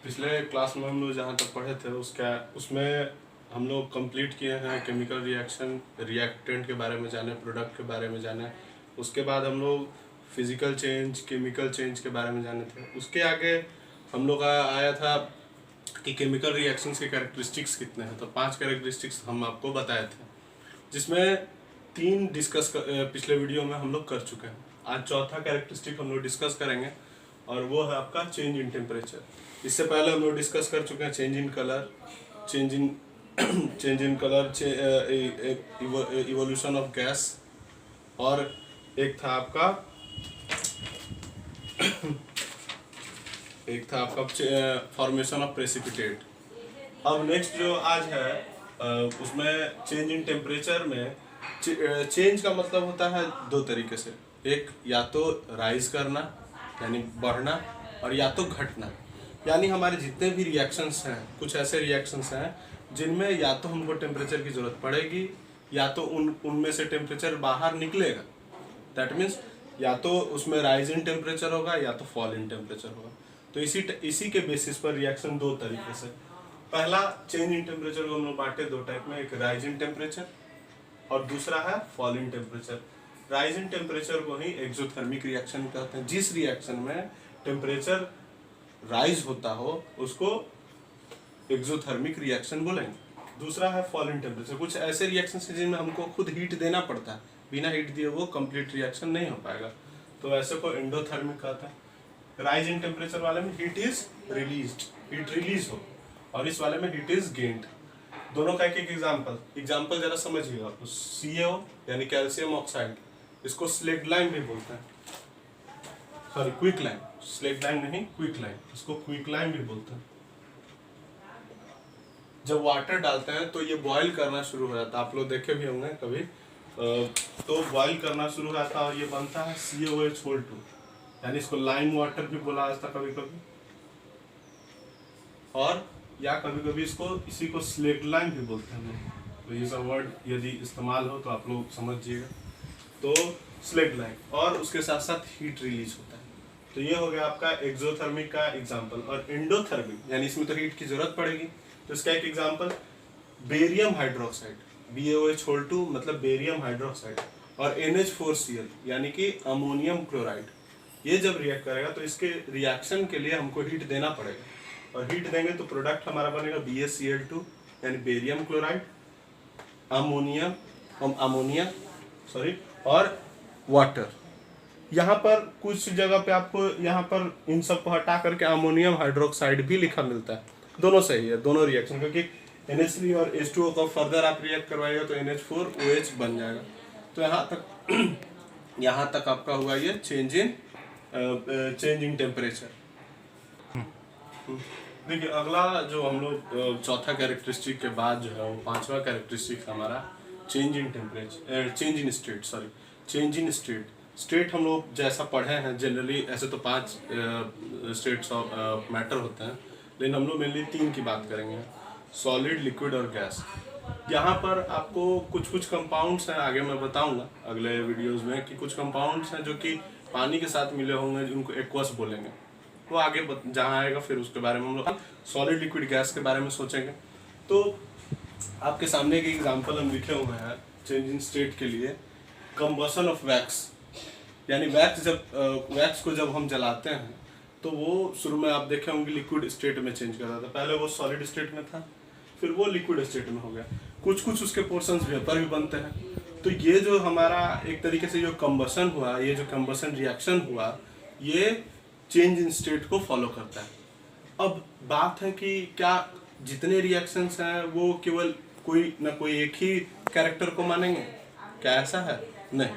पिछले क्लास में हम लोग जहाँ तक पढ़े थे उसमें हम लोग कंप्लीट किए हैं केमिकल रिएक्शन, रिएक्टेंट के बारे में जाने, प्रोडक्ट के बारे में जाने। उसके बाद हम लोग फिजिकल चेंज, केमिकल चेंज के बारे में जाने थे। उसके आगे हम लोग का आया था कि केमिकल रिएक्शंस के कैरेक्टरिस्टिक्स कितने हैं। तो 5 कैरेक्टरिस्टिक्स हम आपको बताए थे, जिसमें 3 पिछले वीडियो में हम लोग कर चुके हैं। आज चौथा कैरेक्टरिस्टिक हम लोग डिस्कस करेंगे और वो है आपका चेंज इन टेम्परेचर। इससे पहले हम लोग डिस्कस कर चुके हैं change in colour, change in colour, evolution of gas, और एक था आपका फॉर्मेशन ऑफ प्रेसिपिटेट। अब नेक्स्ट जो आज है उसमें चेंज इन टेम्परेचर में चेंज का मतलब होता है 2 तरीके से। एक या तो राइज करना यानी बढ़ना, और या तो घटना यानी हमारे जितने भी रिएक्शंस हैं, कुछ ऐसे रिएक्शंस हैं जिनमें या तो हमको टेम्परेचर की ज़रूरत पड़ेगी या तो उनमें से टेम्परेचर बाहर निकलेगा। दैट मीन्स या तो उसमें राइज इन टेम्परेचर होगा या तो फॉल इन टेम्परेचर होगा। तो इसी के बेसिस पर रिएक्शन 2 तरीके से। पहला चेंज इन टेम्परेचर को हम लोग बांटे 2 टाइप में, एक राइज इन टेम्परेचर और दूसरा है fall in temperature. Rise in temperature को ही एक्सोथर्मिक रिएक्शन कहते हैं। जिस रिएक्शन में टेम्परेचर राइज होता हो उसको एक्सोथर्मिक रिएक्शन बोलेंगे। दूसरा है फॉल इन टेम्परेचर। कुछ ऐसे रिएक्शन है जिनमें हमको खुद हीट देना पड़ता है, बिना हीट दिए वो कंप्लीट रिएक्शन नहीं हो पाएगा, तो ऐसे को एंडोथर्मिक कहते हैं। राइज इन टेम्परेचर वाले में heat is released, heat release हो, और इस वाले में हीट इज गेन्ड। दोनों का एक एग्जाम्पल जरा समझिएगा। CaO यानी कैल्शियम ऑक्साइड, इसको स्लेग लाइन भी बोलते हैं, sorry quick line, slag line नहीं क्विक लाइन, इसको क्विक लाइन भी बोलते हैं। जब वाटर डालते हैं तो ये बॉईल करना शुरू हो जाता है, आप लोग देखे भी होंगे कभी, तो बॉईल करना शुरू हो जाता है और ये बनता है CaOH2, यानी इसको लाइम वाटर भी बोला जाता है कभी कभी, और या कभी कभी इसी को स्लेग लाइन भी बोलते हैं। तो ये सब वर्ड यदि इस्तेमाल हो तो आप लोग समझिएगा। तो स्लेग लाइन, और उसके साथ साथ हीट रिलीज होता है। तो ये हो गया आपका एक्सोथर्मिक का एग्जांपल। और एंडोथर्मिक यानी इसमें तो हीट की जरूरत पड़ेगी, तो इसका एक एग्जांपल बेरियम हाइड्रोक्साइड, BaOH2 मतलब बेरियम हाइड्रोक्साइड, और NH4Cl यानी कि अमोनियम क्लोराइड। ये जब रिएक्ट करेगा तो इसके रिएक्शन के लिए हमको हीट देना पड़ेगा, और हीट देंगे तो प्रोडक्ट हमारा बनेगा BaCl2 यानी बेरियम क्लोराइड, अमोनिया और वाटर। यहाँ पर कुछ जगह पे आपको यहाँ पर इन सब को हटा करके अमोनियम हाइड्रोक्साइड भी लिखा मिलता है। दोनों सही है, दोनों रिएक्शन, क्योंकि NH3 और H2O को फर्दर आप रिएक्ट करवाइएगा तो NH4OH बन जाएगा। तो यहाँ तक आपका हुआ ये चेंज इन टेम्परेचर। देखिए अगला जो हम लोग चौथा कैरेक्टरिस्टिक के बाद जो है वो 5वां कैरेक्टरिस्टिक हमारा चेंज इन स्टेट। स्टेट हम लोग जैसा पढ़े हैं जनरली, ऐसे तो 5 स्टेट्स ऑफ मैटर होते हैं, लेकिन हम लोग मेनली 3 की बात करेंगे, सॉलिड, लिक्विड और गैस। यहाँ पर आपको कुछ कंपाउंड्स हैं, आगे मैं बताऊंगा अगले वीडियोस में कि कुछ कंपाउंड्स हैं जो कि पानी के साथ मिले होंगे, उनको एक्वस बोलेंगे। वो आगे जहाँ आएगा फिर उसके बारे में हम लोग सॉलिड, लिक्विड, गैस के बारे में सोचेंगे। तो आपके सामने एक एग्जांपल हम लिखे हुए हैं चेंज इन स्टेट के लिए, कंबशन ऑफ वैक्स। यानी वैक्स को जब हम जलाते हैं तो वो शुरू में आप देखे होंगे लिक्विड स्टेट में चेंज कर रहा था, पहले वो सॉलिड स्टेट में था, फिर वो लिक्विड स्टेट में हो गया। कुछ उसके पोर्शंस वेपर भी बनते हैं। तो ये जो हमारा एक तरीके से जो कंबशन हुआ, ये जो कंबशन रिएक्शन हुआ, ये चेंज इन स्टेट को फॉलो करता है। अब बात है कि क्या जितने रिएक्शंस हैं वो केवल कोई ना कोई एक ही कैरेक्टर को मानेंगे? क्या ऐसा है? नहीं,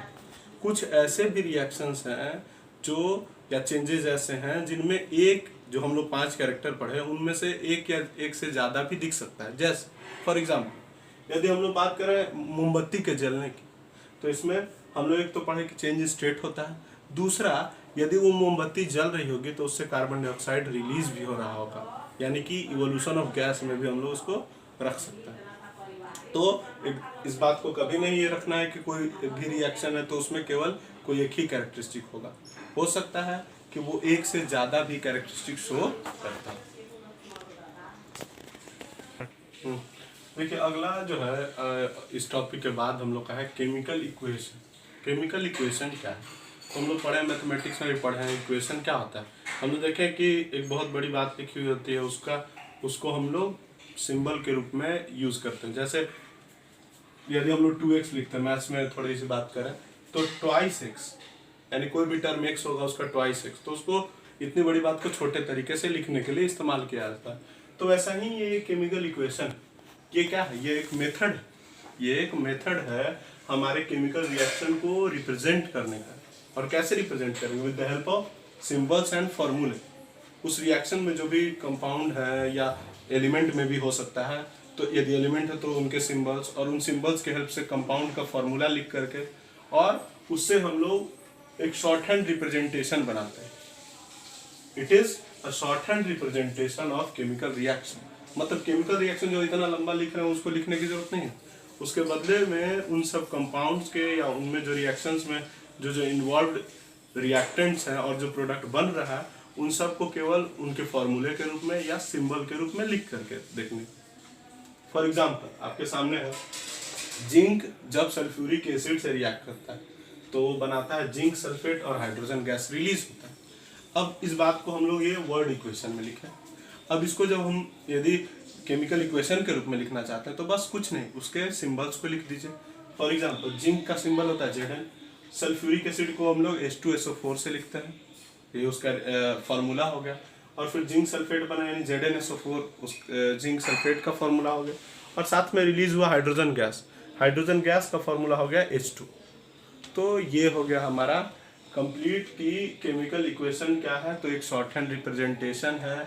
कुछ ऐसे भी रिएक्शंस हैं जो या चेंजेस ऐसे हैं जिनमें एक, जो हम लोग 5 कैरेक्टर पढ़े उनमें से एक या एक से ज़्यादा भी दिख सकता है। जैसे फॉर एग्जाम्पल यदि हम लोग बात करें मोमबत्ती के जलने की, तो इसमें हम लोग एक तो पढ़े कि चेंज स्टेट होता है, दूसरा यदि वो मोमबत्ती जल रही होगी तो उससे कार्बन डाइऑक्साइड रिलीज भी हो रहा होगा, यानी कि इवोल्यूशन ऑफ गैस में भी हम लोग उसको रख सकते हैं। तो इस बात को कभी नहीं ये रखना है कि कोई भी रिएक्शन है तो उसमें केवल कोई एक ही कैरेक्टरिस्टिक होगा। हो सकता है कि वो एक से ज़्यादा भी कैरेक्टरिस्टिक शो करता है। हम्म, देखिए अगला जो है इस टॉपिक के बाद हम लोग का है केमिकल इक्वेशन। केमिकल इक्वेशन क्या है? तो हम लोग पढ़े हैं, मैथमेटिक्स में भी पढ़े हैं इक्वेशन क्या होता है। हम लोग देखें कि एक बहुत बड़ी बात लिखी हुई होती है, उसको हम लोग सिंबल के रूप में यूज़ करते हैं। जैसे यदि हम लोग 2x लिखते हैं, मैथ्स में थोड़ी सी बात करें तो ट्वाइस एक्स, यानी कोई भी टर्म एक्स होगा उसका ट्वाइस एक्स, तो उसको इतनी बड़ी बात को छोटे तरीके से लिखने के लिए इस्तेमाल किया जाता है। तो वैसा ही ये केमिकल इक्वेशन, ये क्या है? ये एक मेथड है। ये एक मेथड है हमारे केमिकल रिएक्शन को रिप्रेजेंट करने का। और कैसे रिप्रेजेंट करेंगे? With the help of symbols and फॉर्मूले। उस रिएक्शन में जो भी कंपाउंड है या एलिमेंट में भी हो सकता है, तो यदि एलिमेंट है तो उनके सिंबल्स, और उन सिंबल्स के हेल्प से कंपाउंड का फॉर्मूला लिख करके, और उससे हम लोग एक शॉर्ट हैंड रिप्रेजेंटेशन बनाते हैं। It is a short hand representation of chemical reaction. मतलब केमिकल रिएक्शन जो इतना लंबा लिख रहे हैं उसको लिखने की जरूरत नहीं है। उसके बदले में उन सब कंपाउंड्स के या उनमें जो रिएक्शंस में जो जो इन्वॉल्व रिएक्टेंट्स हैं और जो प्रोडक्ट बन रहा है, उन सब को केवल उनके फॉर्मूले के रूप में या सिंबल के रूप में लिख करके देखने। फॉर एग्जाम्पल आपके सामने है, जिंक जब सल्फ्यूरिक एसिड से रिएक्ट करता है तो वो बनाता है जिंक सल्फेट और हाइड्रोजन गैस रिलीज होता है। अब इस बात को हम लोग ये वर्ड इक्वेशन में लिखें। अब इसको जब हम यदि केमिकल इक्वेशन के रूप में लिखना चाहते हैं तो बस कुछ नहीं, उसके सिंबल्स को लिख दीजिए। फॉर एग्जांपल जिंक का सिंबल होता है Zn, सल्फ्यूरिक एसिड को हम लोग H2SO4 से लिखते हैं, ये उसका फॉर्मूला हो गया। और फिर जिंक सल्फेट बना यानी ZnSO4, उस जिंक सल्फेट का फॉर्मूला हो गया। और साथ में रिलीज हुआ हाइड्रोजन गैस का फॉर्मूला हो गया H2। तो ये हो गया हमारा कंप्लीट की केमिकल इक्वेशन क्या है। तो एक शॉर्ट हैंड रिप्रेजेंटेशन है,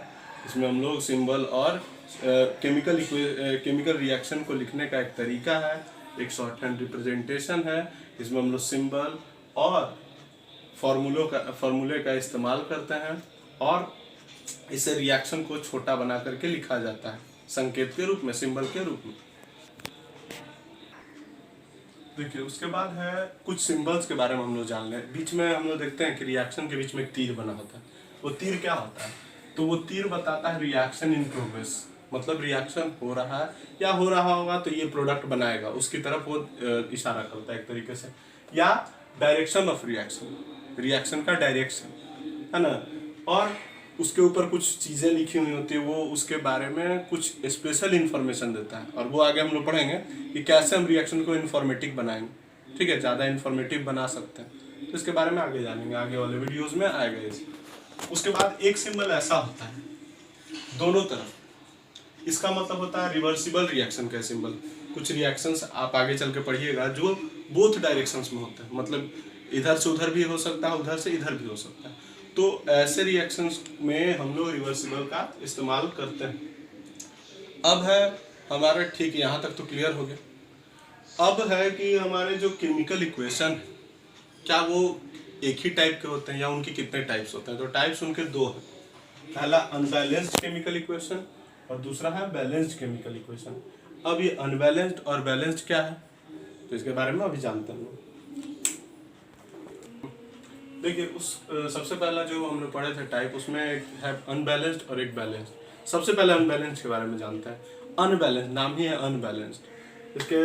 इसमें हम लोग सिंबल और केमिकल रिएक्शन को लिखने का एक तरीका है। एक शॉर्ट हैंड रिप्रेजेंटेशन है, इसमें हम लोग सिंबल और फॉर्मूले का इस्तेमाल करते हैं, और इसे रिएक्शन को छोटा बना करके लिखा जाता है संकेत के रूप में, सिंबल के रूप में। देखिए उसके बाद है कुछ सिंबल्स के बारे में हम लोग जान लें। बीच में हम लोग देखते हैं कि रिएक्शन के बीच में एक तीर बना होता है। वो तीर क्या होता है? तो वो तीर बताता है रिएक्शन इन प्रोग्रेस, मतलब रिएक्शन हो रहा है या हो रहा होगा तो ये प्रोडक्ट बनाएगा, उसकी तरफ वो इशारा करता है एक तरीके से। या डायरेक्शन ऑफ रिएक्शन का डायरेक्शन है ना। और उसके ऊपर कुछ चीज़ें लिखी हुई होती है, वो उसके बारे में कुछ स्पेशल इन्फॉर्मेशन देता है। और वो आगे हम लोग पढ़ेंगे कि कैसे हम रिएक्शन को इन्फॉर्मेटिव बनाएंगे। ठीक है, ज़्यादा इन्फॉर्मेटिव बना सकते हैं, तो इसके बारे में आगे जानेंगे, आगे वाले वीडियोज़ में आएगा ये। उसके बाद एक सिंबल ऐसा होता है दोनों तरफ, इसका मतलब होता है रिवर्सिबल रिएक्शन का सिंबल। कुछ रिएक्शंस आप आगे चल के पढ़िएगा जो बोथ डायरेक्शंस में होते हैं, मतलब इधर से उधर भी हो सकता है, उधर से इधर भी हो सकता है। तो ऐसे रिएक्शंस में हम लोग रिवर्सिबल का इस्तेमाल करते हैं। अब है हमारा, ठीक यहाँ तक तो क्लियर हो गया। अब है कि हमारे जो केमिकल इक्वेशन है, क्या वो एक ही टाइप के होते हैं या उनके कितने टाइप्स होते हैं? तो टाइप्स उनके दो हैं। पहला अनबैलेंस्ड केमिकल इक्वेशन और दूसरा है बैलेंस्ड केमिकल इक्वेशन। अब ये अनबैलेंस्ड और बैलेंस्ड क्या है, तो इसके बारे में अभी जानते हैं। देखिए उस सबसे पहला जो हम लोग पढ़े थे टाइप, उसमें एक है अनबैलेंस्ड और एक बैलेंस्ड। सबसे पहले अनबैलेंस्ड के बारे में जानते हैं। अनबैलेंस्ड, नाम ही है अनबैलेंस्ड। इसके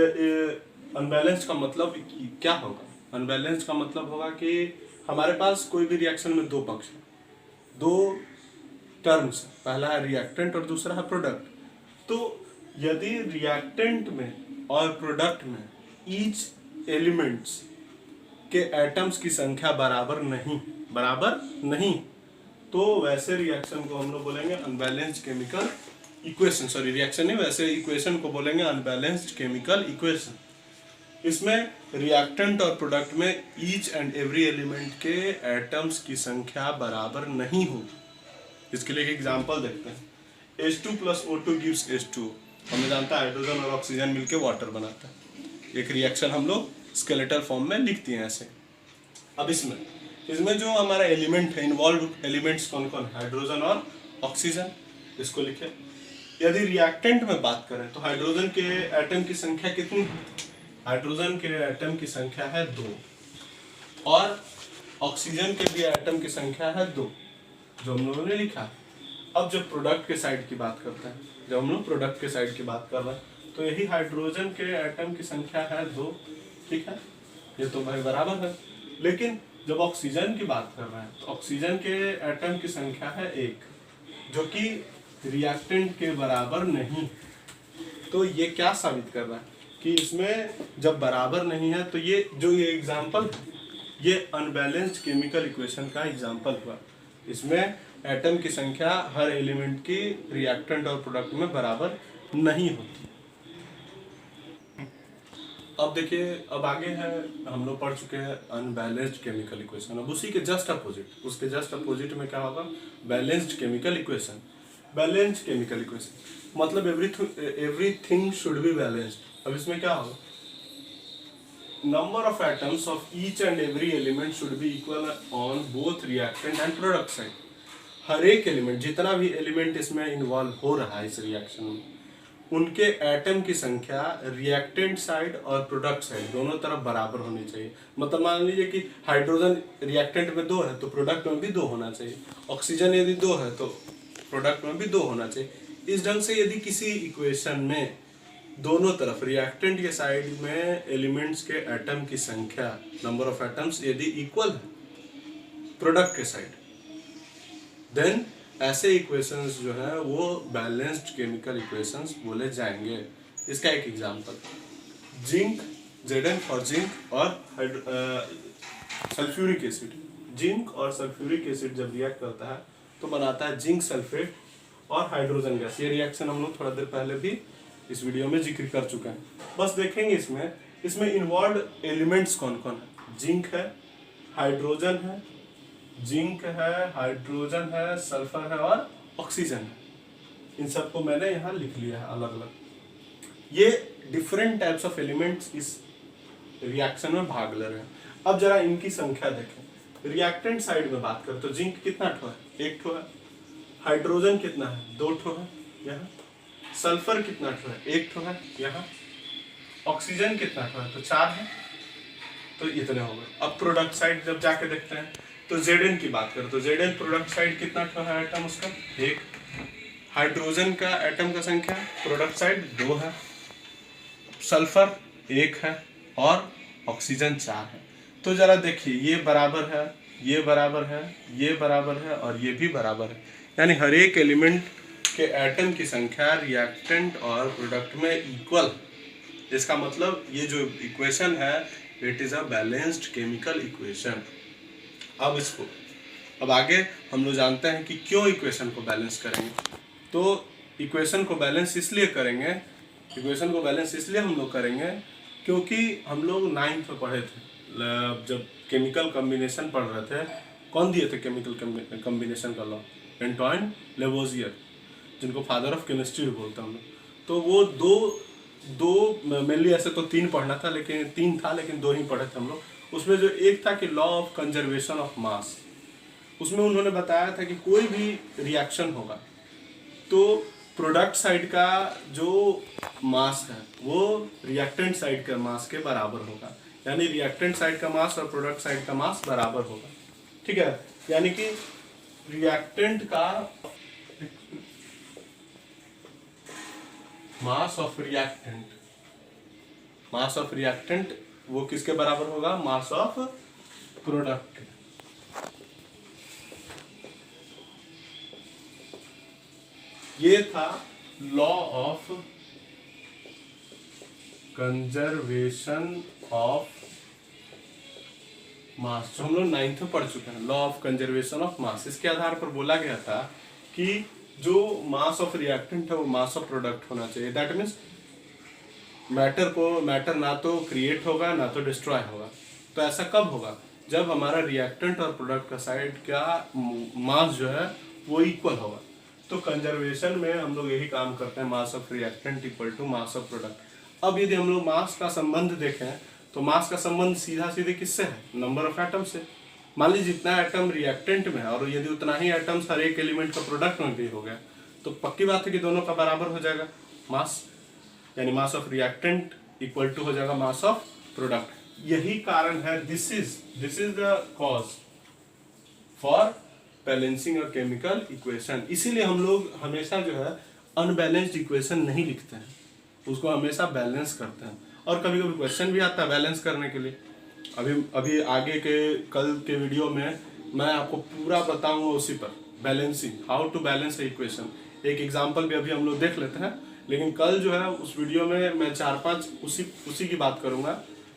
अनबैलेंस्ड का मतलब क्या होगा? अनबैलेंस्ड का मतलब होगा कि हमारे पास कोई भी रिएक्शन में दो पक्ष है, दो टर्म्स, पहला है रिएक्टेंट और दूसरा है प्रोडक्ट। तो यदि रिएक्टेंट में और प्रोडक्ट में ईच एलिमेंट्स के एटम्स की संख्या बराबर नहीं, तो वैसे रिएक्शन को हम लोग बोलेंगे unbalanced chemical equation. Sorry, reaction नहीं, वैसे इक्वेशन को बोलेंगे अनबैलेंस्ड केमिकल इक्वेशन। इसमें रिएक्टेंट और प्रोडक्ट में ईच एंड एवरी एलिमेंट के एटम्स की संख्या बराबर नहीं होगी। इसके लिए एक एग्जांपल देखते हैं। H2 + O2 gives H2। हमें जानता है हाइड्रोजन और ऑक्सीजन मिलकर वाटर बनाता है। एक रिएक्शन हम लोग स्केलेटल फॉर्म में लिखती हैं ऐसे। अब इसमें जो हमारा एलिमेंट है, इन्वॉल्व एलिमेंट्स कौन कौन? हाइड्रोजन और ऑक्सीजन, इसको लिखे। यदि रिएक्टेंट में बात करें तो हाइड्रोजन के एटम की संख्या कितनी है? हाइड्रोजन के एटम की संख्या है 2 और ऑक्सीजन के भी एटम की संख्या है 2, जो हम लोगों ने लिखा। अब जब प्रोडक्ट के साइड की बात करते हैं, जब हम लोग प्रोडक्ट के साइड की बात कर रहे हैं, तो यही हाइड्रोजन के एटम की संख्या है 2, ठीक है, ये तो भाई बराबर है। लेकिन जब ऑक्सीजन की बात कर रहे हैं तो ऑक्सीजन के एटम की संख्या है 1, जो कि रिएक्टेंट के बराबर नहीं। तो ये क्या साबित कर रहा है कि इसमें जब बराबर नहीं है तो ये जो ये एग्जाम्पल, ये अनबैलेंस्ड केमिकल इक्वेशन का एग्जाम्पल हुआ। इसमें एटम की संख्या हर एलिमेंट की रिएक्टेंट और प्रोडक्ट में बराबर नहीं होती। अब देखिए, अब आगे है, हम लोग पढ़ चुके हैं अनबैलेंस्ड केमिकल इक्वेशन। अब उसी के जस्ट अपोजिट, उसके जस्ट अपोजिट में क्या होगा, balanced chemical equation. Balanced chemical equation मतलब एवरीथिंग शुड बी बैलेंस्ड। अब इसमें क्या होगा, number of atoms of each and every element should be equal on both reactant and product side. हर एक एलिमेंट, जितना भी एलिमेंट इसमें इन्वॉल्व हो रहा है इस रिएक्शन में, उनके एटम की संख्या रिएक्टेंट साइड और प्रोडक्ट साइड दोनों तरफ बराबर होनी चाहिए। मतलब मान लीजिए कि हाइड्रोजन रिएक्टेंट में 2 है तो प्रोडक्ट में भी 2 होना चाहिए, ऑक्सीजन यदि 2 है तो प्रोडक्ट में भी 2 होना चाहिए। इस ढंग से यदि किसी इक्वेशन में दोनों तरफ रिएक्टेंट के साइड में एलिमेंट्स के एटम की संख्या, नंबर ऑफ एटम्स यदि इक्वल है प्रोडक्ट के साइड, देन ऐसे इक्वेशंस जो है वो बैलेंस्ड केमिकल इक्वेशंस बोले जाएंगे। इसका एक example, zinc, Zn for zinc और सल्फ्यूरिक एसिड। जिंक और सल्फ्यूरिक एसिड जब रिएक्ट करता है तो बनाता है जिंक सल्फेट और हाइड्रोजन गैस। ये रिएक्शन हम लोग थोड़ा देर पहले भी इस वीडियो में जिक्र कर चुके हैं। बस देखेंगे इसमें इन्वॉल्व एलिमेंट्स कौन कौन है। जिंक है, हाइड्रोजन है, जिंक है, हाइड्रोजन है, सल्फर है और ऑक्सीजन है। इन सबको मैंने यहाँ लिख लिया है अलग अलग। ये डिफरेंट टाइप्स ऑफ एलिमेंट्स इस रिएक्शन में भाग ले रहे हैं। अब जरा इनकी संख्या देखें। रिएक्टेंट साइड में बात करें तो जिंक कितना ठो है, 1 ठो है। हाइड्रोजन कितना है, 2 ठो है यहाँ। सल्फर कितना ठो है, 1 ठो है यहाँ। ऑक्सीजन कितना ठो है, तो 4 है। तो इतने हो गए। अब प्रोडक्ट साइड जब जाके देखते हैं तो Zn की बात करें तो Zn प्रोडक्ट साइड कितना ठो है एटम उसका, 1। हाइड्रोजन का एटम का संख्या प्रोडक्ट साइड 2 है, सल्फर 1 है और ऑक्सीजन 4 है। तो जरा देखिए, ये बराबर है, ये बराबर है, ये बराबर है और ये भी बराबर है। यानी हर एक एलिमेंट के एटम की संख्या रिएक्टेंट और प्रोडक्ट में इक्वल। इसका मतलब ये जो इक्वेशन है it is a balanced chemical equation. अब आगे हम लोग जानते हैं कि क्यों इक्वेशन को बैलेंस करेंगे। तो इक्वेशन को बैलेंस इसलिए हम लोग करेंगे क्योंकि हम लोग 9th में पढ़े थे, जब केमिकल कम्बिनेशन पढ़ रहे थे। कौन दिए थे केमिकल कम्बिनेशन का लॉ, एंटोइन लेवोजियर, जिनको फादर ऑफ केमिस्ट्री बोलते हैं हम लोग। तो वो दो मेनली, ऐसे तो 3 पढ़ना था लेकिन 3 था लेकिन 2 ही पढ़े थे हम लोग। उसमें जो एक था कि law of conservation of mass, उसमें उन्होंने बताया था कि कोई भी रिएक्शन होगा तो प्रोडक्ट साइड का जो मास है वो रिएक्टेंट साइड के मास के बराबर होगा। यानी रिएक्टेंट साइड का मास और प्रोडक्ट साइड का मास बराबर होगा, ठीक है। यानी कि रिएक्टेंट का मास ऑफ रिएक्टेंट वो किसके बराबर होगा, मास ऑफ प्रोडक्ट। ये था law of conservation of mass, जो हम लोग 9th में पढ़ चुके हैं। Law of conservation of mass, इसके आधार पर बोला गया था कि जो मास ऑफ रिएक्टेंट है वो मास ऑफ प्रोडक्ट होना चाहिए। दैट मीन्स मैटर ना तो क्रिएट होगा ना तो डिस्ट्रॉय होगा। तो ऐसा कब होगा, जब हमारा रिएक्टेंट और प्रोडक्ट का साइड का मास जो है वो इक्वल होगा। तो कंजर्वेशन में हम लोग यही काम करते हैं, mass of reactant equal to mass of product. अब यदि हम लोग मास का संबंध देखें तो मास का संबंध सीधा सीधे किससे है, नंबर ऑफ एटम से। मान लीजिए जितना एटम रिएक्टेंट में है और यदि उतना ही एटम्स हर एक एलिमेंट का प्रोडक्ट में भी हो गया तो पक्की बात है कि दोनों का बराबर हो जाएगा मास। यानी mass of reactant equal to हो जाएगा मास ऑफ प्रोडक्ट। यही कारण है, this is the cause for balancing a chemical equation. इसीलिए हम लोग हमेशा जो है अनबैलेंस्ड इक्वेशन नहीं लिखते हैं, उसको हमेशा बैलेंस करते हैं। और कभी कभी क्वेश्चन भी आता है बैलेंस करने के लिए। अभी आगे के कल के वीडियो में मैं आपको पूरा बताऊंगा उसी पर, balancing, how to balance a equation. एक एग्जांपल भी अभी हम लोग देख लेते हैं, लेकिन कल जो है उस वीडियो में मैं 4-5 उसी की बात करूंगा,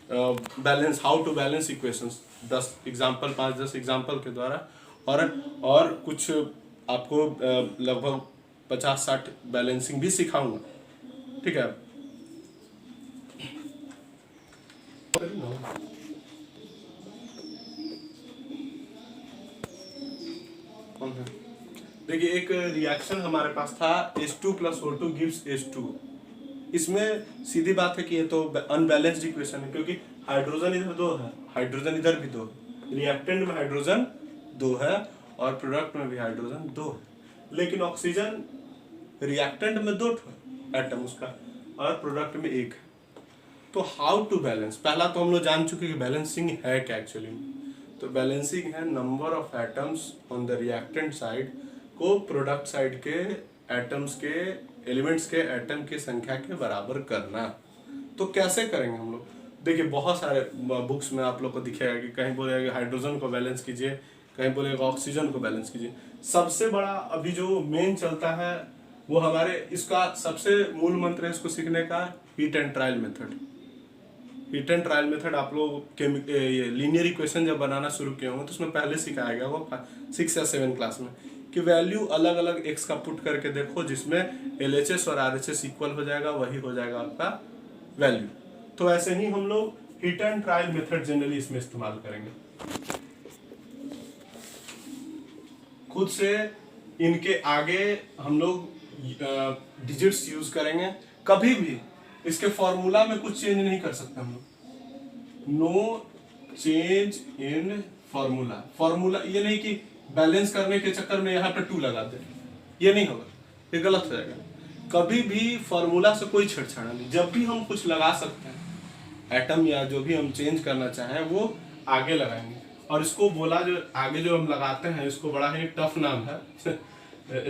balance, how to balance equations, 10 example, 5-10 example के द्वारा, और कुछ आपको लगभग 50-60 बैलेंसिंग भी सिखाऊंगा, ठीक है। देखिए एक रिएक्शन हमारे पास था H2 + O2 gives H2। इसमें सीधी बात है कि ये तो अनबैलेंस्ड इक्वेशन है, क्योंकि हाइड्रोजन इधर 2 है, हाइड्रोजन इधर भी 2 है, रिएक्टेंट में हाइड्रोजन 2 है और प्रोडक्ट में भी हाइड्रोजन 2 है। लेकिन ऑक्सीजन रिएक्टेंट में 2 एटम उसका और प्रोडक्ट में 1 है। तो हाउ टू बैलेंस, पहला तो हम लोग जान चुके कि बैलेंसिंग है क्या एक्चुअली में। तो बैलेंसिंग है number of atoms on the reactant side को प्रोडक्ट साइड के एटम्स के, एलिमेंट्स के एटम की संख्या के बराबर करना। तो कैसे करेंगे हम लोग? देखिए बहुत सारे बुक्स में आप लोग को दिखेगा कि कहीं बोलेगा हाइड्रोजन को बैलेंस कीजिए, कहीं बोलेगा ऑक्सीजन को बैलेंस कीजिए। सबसे बड़ा अभी जो मेन चलता है वो हमारे, इसका सबसे मूल मंत्र है इसको सीखने का, heat and trial method. Heat and trial method आप लोग ये लीनियर इक्वेशन जब बनाना शुरू किए होंगे तो उसमें पहले सिखाया गया वो 6 या 7 क्लास में, कि वैल्यू अलग अलग एक्स का पुट करके देखो, जिसमें LHS और RHS इक्वल हो जाएगा, वही हो जाएगा आपका वैल्यू। तो ऐसे ही हम लोग heat and trial method generally इसमें इस्तेमाल करेंगे। खुद से इनके आगे हम लोग डिजिट्स यूज करेंगे, कभी भी इसके फॉर्मूला में कुछ चेंज नहीं कर सकते हम लोग। No change in formula. Formula ये नहीं कि बैलेंस करने के चक्कर में यहाँ पे 2 लगा दे, ये नहीं होगा, ये गलत हो जाएगा। कभी भी फॉर्मूला से कोई छेड़छाड़ नहीं। जब भी हम कुछ लगा सकते हैं एटम या जो भी हम चेंज करना चाहें वो आगे लगाएंगे। और इसको बोला जो आगे जो हम लगाते हैं इसको बड़ा ही टफ नाम है,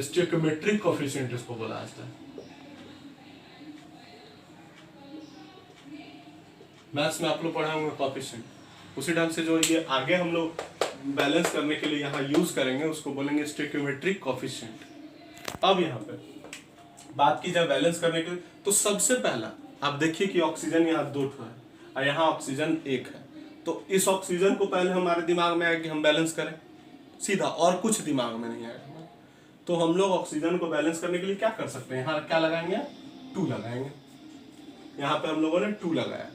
स्टोइकोमेट्रिक कोएफिशिएंट इसको बोला जाता है। मैथ्स में आप लोग पढ़े होंगे कोएफिशिएंट, उसी ढंग से जो ये आगे हम लोग बैलेंस करने के लिए यहाँ यूज करेंगे उसको बोलेंगे स्टोइकोमेट्रिक कोएफिशिएंट। अब यहाँ पे बात की जाए बैलेंस करने के लिए, तो सबसे पहला आप देखिए कि ऑक्सीजन यहाँ 2 है और यहाँ ऑक्सीजन 1 है। तो इस ऑक्सीजन को पहले हमारे दिमाग में आया कि हम बैलेंस करें सीधा, और कुछ दिमाग में नहीं आया। तो हम लोग ऑक्सीजन को बैलेंस करने के लिए क्या कर सकते हैं, यहाँ क्या लगाएंगे, 2 लगाएंगे। यहाँ पे हम लोगों ने 2 लगाया।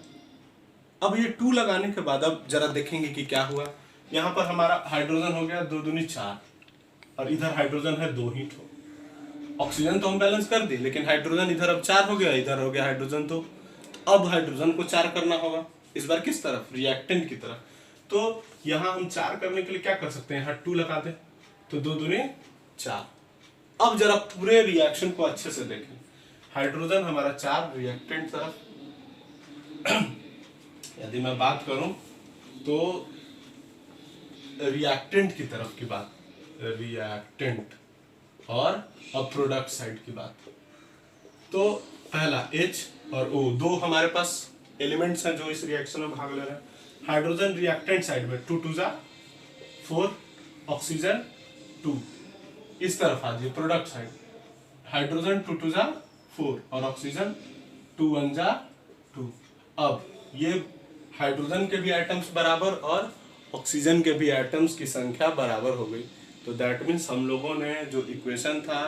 अब ये 2 लगाने के बाद अब जरा देखेंगे कि क्या हुआ। यहाँ पर हमारा हाइड्रोजन हो गया 2 दूनी 4 और इधर हाइड्रोजन है 2 ही ठो। ऑक्सीजन तो हम बैलेंस कर दिए, लेकिन हाइड्रोजन इधर अब 4 हो गया, इधर हो गया हाइड्रोजन। तो अब हाइड्रोजन को 4 करना होगा, इस बार किस तरफ, रिएक्टेंट की तरफ। तो यहाँ हम 4 करने के लिए क्या कर सकते हैं, यहाँ 2 लगा दे, तो 2 दूनी 4। अब जरा पूरे रिएक्शन को अच्छे से देखें। हाइड्रोजन हमारा 4 रिएक्टेंट तरफ यदि मैं बात करूं तो रिएक्टेंट की तरफ की बात, रिएक्टेंट, और अब प्रोडक्ट साइड की बात। तो पहला H और O 2 हमारे पास एलिमेंट्स हैं जो इस रिएक्शन में भाग ले रहे हैं। हाइड्रोजन रिएक्टेंट साइड में 2 2 जा 4, ऑक्सीजन 2 इस तरफ आ जाइए प्रोडक्ट साइड। हाइड्रोजन 2 2 जा 4 और ऑक्सीजन 2 1 जा 2। अब ये हाइड्रोजन के भी एटम्स बराबर और ऑक्सीजन के भी एटम्स की संख्या बराबर हो गई। तो दैट मीन्स हम लोगों ने जो इक्वेशन था,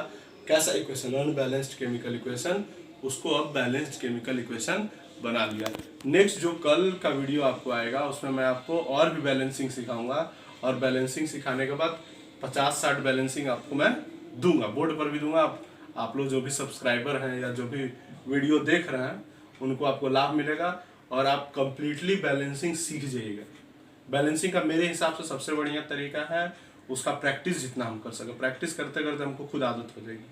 कैसा इक्वेशन, अनबैलेंस्ड केमिकल इक्वेशन, उसको अब बैलेंस्ड केमिकल इक्वेशन बना लिया। नेक्स्ट जो कल का वीडियो आपको आएगा उसमें मैं आपको और भी बैलेंसिंग सिखाऊंगा, और बैलेंसिंग सिखाने के बाद 50-60 बैलेंसिंग आपको मैं दूंगा, बोर्ड पर भी दूंगा। आप लोग जो भी सब्सक्राइबर हैं या जो भी वीडियो देख रहे हैं उनको आपको लाभ मिलेगा और आप कंप्लीटली बैलेंसिंग सीख जाइएगा। बैलेंसिंग का मेरे हिसाब से सबसे बढ़िया तरीका है उसका प्रैक्टिस, जितना हम कर सके। प्रैक्टिस करते करते हमको खुद आदत हो जाएगी।